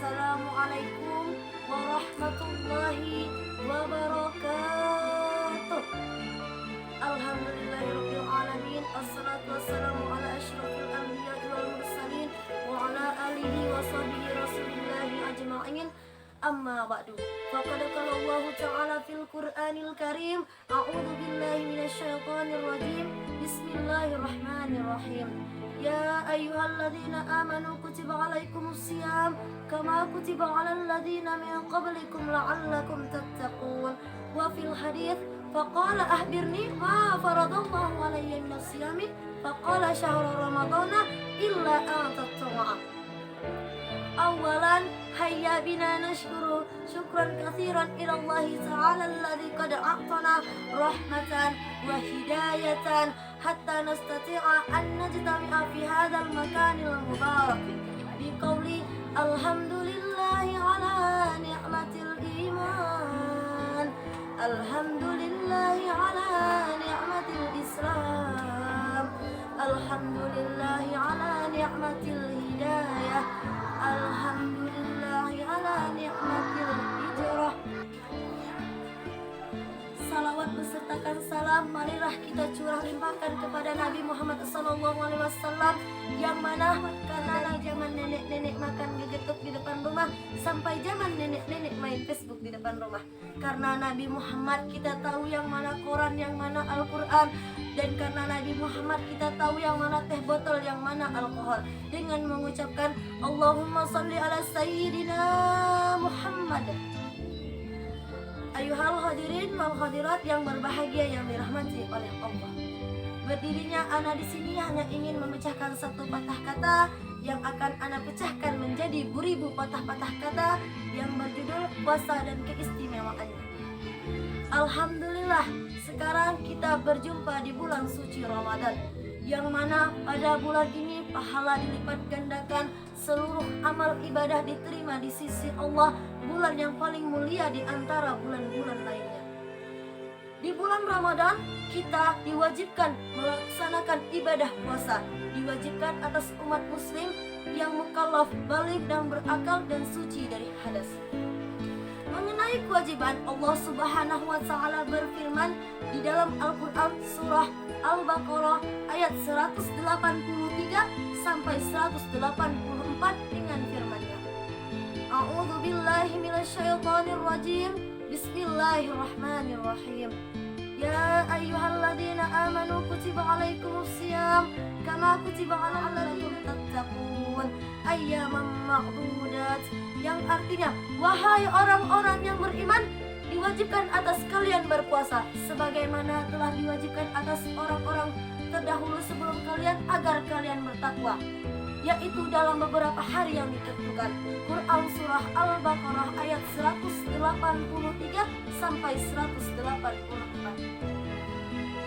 Assalamualaikum warahmatullahi wabarakatuh. Alhamdulillahirabbil alamin. Assalatu wassalamu ala asyrafil anbiya'i wal mursalin wa ala alihi wa sahbihi rasulillahi ajma'in. Amma ba'du. Faqad qala Allah ta'ala fil Qur'anil Karim, a'udzu billahi minasyaitonir rajim. Bismillahirrahmanirrahim. Ya ayyuhalladzina amanu kutiba alaikumus syiyam kama kutiba alal ladzina min qablikum la'allakum tattaqun. Wa fil hadits faqala ahbirni ma faradallahu alayya minas syiyami faqala syahru ramadana illa an tatawwa. Awalan hayya bina nashkuru syukran katsiran ila Allah ta'ala alladzi qad a'tana rahmatan wa hidayatan hatta nastati'a an najtami'a fi hadzal makanil mubarak biqauli alhamdulillahi ala ni'matil iman, alhamdulillahi ala ni'matil islam, alhamdulillahi ala ni'matil hidayah, alhamdulillahi ala ni'matil hijrah. Salawat besertakan salam marilah kita curah limpahkan kepada Nabi Muhammad SAW, yang mana karena zaman nenek-nenek makan gegetuk di depan rumah sampai zaman nenek-nenek main Facebook di depan rumah. Karena Nabi Muhammad kita tahu yang mana Quran, yang mana Al-Quran. Dan karena Nabi Muhammad kita tahu yang mana teh botol, yang mana alkohol. Dengan mengucapkan Allahumma salli ala Sayyidina Muhammad. Ayuhal hadirin wal hadirat yang berbahagia yang dirahmati oleh Allah. Berdirinya ana di sini hanya ingin memecahkan satu patah kata yang akan ana pecahkan menjadi beribu patah-patah kata yang berjudul puasa dan keistimewaannya. Alhamdulillah, sekarang kita berjumpa di bulan suci Ramadan, yang mana pada bulan ini pahala dilipat gandakan, seluruh amal ibadah diterima di sisi Allah, bulan yang paling mulia di antara bulan-bulan lainnya. Di bulan Ramadan kita diwajibkan melaksanakan ibadah puasa, diwajibkan atas umat muslim yang mukallaf, baligh dan berakal dan suci dari hadas. Mengenai kewajiban, Allah Subhanahu wa Ta'ala berfirman di dalam Al-Quran surah Al-Baqarah ayat 183 sampai 184 dengan firman-Nya. A'udzu billahi minasyaitonir rajim. Bismillahirrahmanirrahim. Ya ayyuhalladzina amanu kutiba alaikumus syiyam kama kutiba alal ladzina tattaqun ayyaman ma'dudat, yang artinya wahai orang-orang yang beriman, diwajibkan atas kalian berpuasa sebagaimana telah diwajibkan atas orang-orang terdahulu sebelum kalian agar kalian bertakwa, yaitu dalam beberapa hari yang ditentukan. Quran surah Al-Baqarah ayat 183 sampai 184.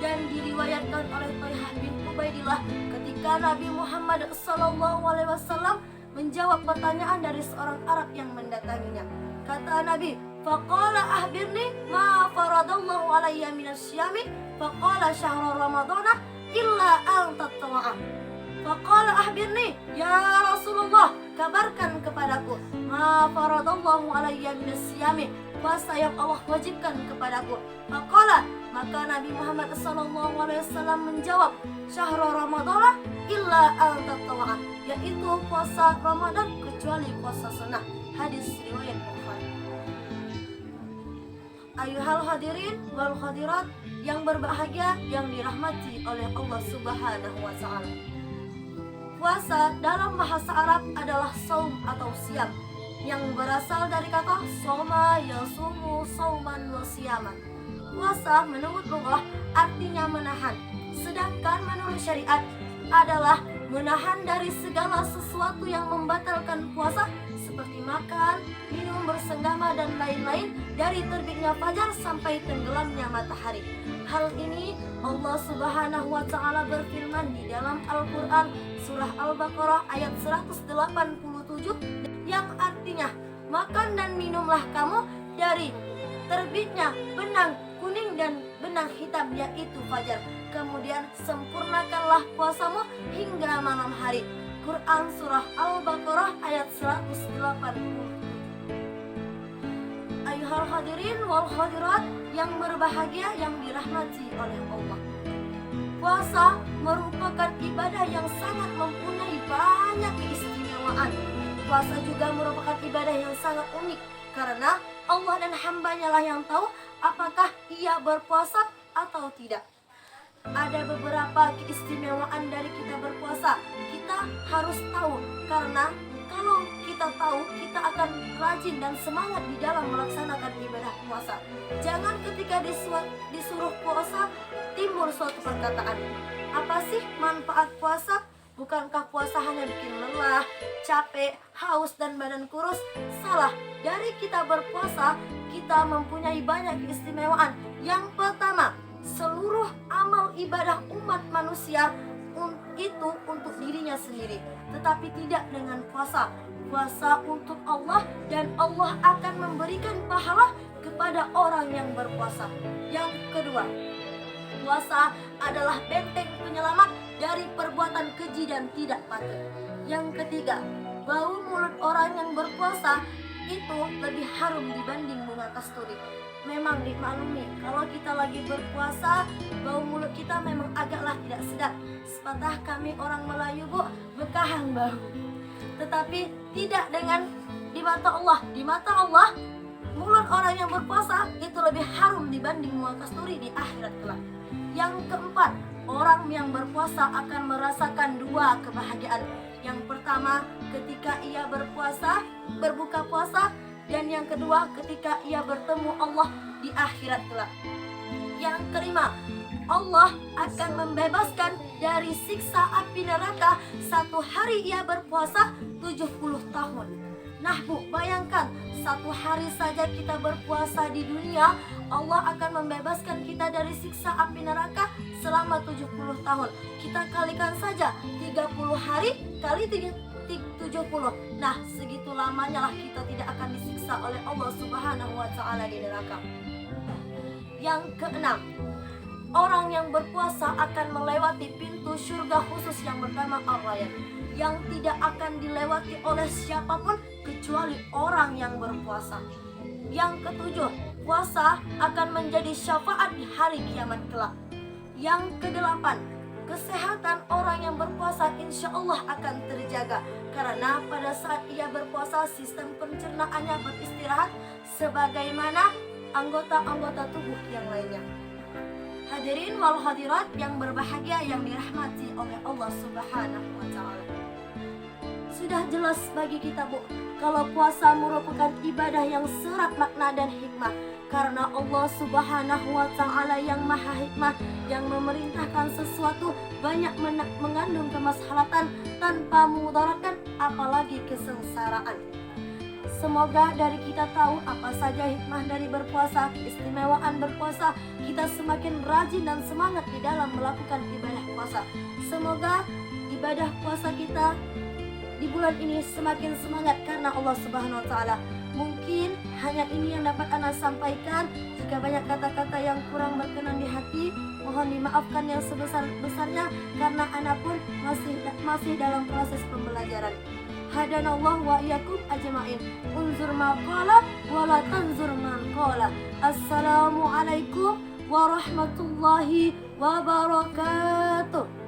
Dan diriwayatkan oleh Thayhah bin Ubaidillah ketika Nabi Muhammad SAW menjawab pertanyaan dari seorang Arab yang mendatanginya. Kata Nabi, faqala ahbirni ma faradallahu alayya minas syiyami faqala syahru ramadana illa an tatawwa. Faqala ahbirni ya Rasulullah, kabarkan kepadaku ma faradallahu alayya minas syiyami, puasa yang Allah wajibkan kepadaku. Faqala, maka Nabi Muhammad SAW menjawab, syahrul ramadana illa an tatawwa, yaitu puasa Ramadan kecuali puasa sunnah. Hadis riwayat Bukhari. Ayuhal hadirin wal hadirat yang berbahagia yang dirahmati oleh Allah Subhanahu wa Ta'ala. Puasa dalam bahasa Arab adalah saum atau siam, yang berasal dari kata soma yasumu sauman wa siyaman. Puasa menurut lughah artinya menahan, sedangkan menurut syariat adalah menahan dari segala sesuatu yang membatalkan puasa, seperti makan, minum bersenggama dan lain-lain dari terbitnya fajar sampai tenggelamnya matahari. Hal ini Allah Subhanahu wa Ta'ala berfirman di dalam Al-Quran surah Al-Baqarah ayat 187, yang artinya makan dan minumlah kamu dari terbitnya benang kuning dan benang hitam, yaitu fajar. Kemudian sempurnakanlah puasamu hingga malam hari. Quran surah Al-Baqarah ayat 180. hadirin wal hadirat yang berbahagia yang dirahmati oleh Allah. Puasa merupakan ibadah yang sangat mempunyai banyak keistimewaan. Puasa juga merupakan ibadah yang sangat unik karena Allah dan hambanya lah yang tahu apakah ia berpuasa atau tidak. Ada beberapa keistimewaan dari kita berpuasa. Kita harus tahu karena kalau kita tahu, kita akan rajin dan semangat di dalam melaksanakan ibadah puasa. Jangan ketika disuruh puasa timbul suatu perkataan, apa sih manfaat puasa? Bukankah puasa hanya bikin lelah, capek, haus, dan badan kurus? Salah. Dari kita berpuasa, kita mempunyai banyak keistimewaan. Yang pertama, seluruh amal ibadah umat manusia itu untuk dirinya sendiri, tetapi tidak dengan puasa. Puasa untuk Allah dan Allah akan memberikan pahala kepada orang yang berpuasa. Yang kedua, puasa adalah benteng penyelamat dari perbuatan keji dan tidak patut. Yang ketiga, bau mulut orang yang berpuasa itu lebih harum dibanding bunga kasturi. Memang dimaklumi, kalau kita lagi berpuasa, bau mulut kita memang agaklah tidak sedap. Sepatah kami orang Melayu, Bu, bekahang bau. Tetapi tidak dengan di mata Allah. Di mata Allah, mulut orang yang berpuasa itu lebih harum dibanding bunga kasturi di akhirat kelak. Yang keempat, orang yang berpuasa akan merasakan dua kebahagiaan. Yang pertama, ketika ia berbuka puasa, dan yang kedua ketika ia bertemu Allah di akhirat kelak. Yang kelima, Allah akan membebaskan dari siksa api neraka satu hari ia berpuasa 70 tahun. Nah Bu, bayangkan satu hari saja kita berpuasa di dunia, Allah akan membebaskan kita dari siksa api neraka selama 70 tahun. Kita kalikan saja 30 hari kali 70. Nah, segitu lamanya lah kita tidak akan disiksa oleh Allah Subhanahu wa taala di neraka. Yang keenam, orang yang berpuasa akan melewati pintu surga khusus yang bernama Ar-Rayyan, yang tidak akan dilewati oleh siapapun kecuali orang yang berpuasa. Yang ketujuh, puasa akan menjadi syafaat di hari kiamat kelak. Yang kedelapan, kesehatan orang yang berpuasa insya Allah akan terjaga, karena pada saat ia berpuasa sistem pencernaannya beristirahat sebagaimana anggota-anggota tubuh yang lainnya. Hadirin wal hadirat yang berbahagia yang dirahmati oleh Allah Subhanahu wa taala. Sudah jelas bagi kita Bu, kalau puasa merupakan ibadah yang serat makna dan hikmah, karena Allah Subhanahu wa taala yang maha hikmah, yang memerintahkan sesuatu banyak mengandung kemaslahatan tanpa memudaratkan apalagi kesengsaraan. Semoga dari kita tahu apa saja hikmah dari berpuasa, keistimewaan berpuasa, kita semakin rajin dan semangat di dalam melakukan ibadah puasa. Semoga ibadah puasa kita di bulan ini semakin semangat karena Allah Subhanahu wa taala. Mungkin hanya ini yang dapat Ana sampaikan. Jika banyak kata-kata yang kurang berkenan di hati, mohon dimaafkan yang sebesar-besarnya karena Ana pun masih dalam proses pembelajaran. Hadanallah wa iyyakum ajma'in. Unzur ma qala wa la tanzur man qala. Assalamualaikum warahmatullahi wabarakatuh.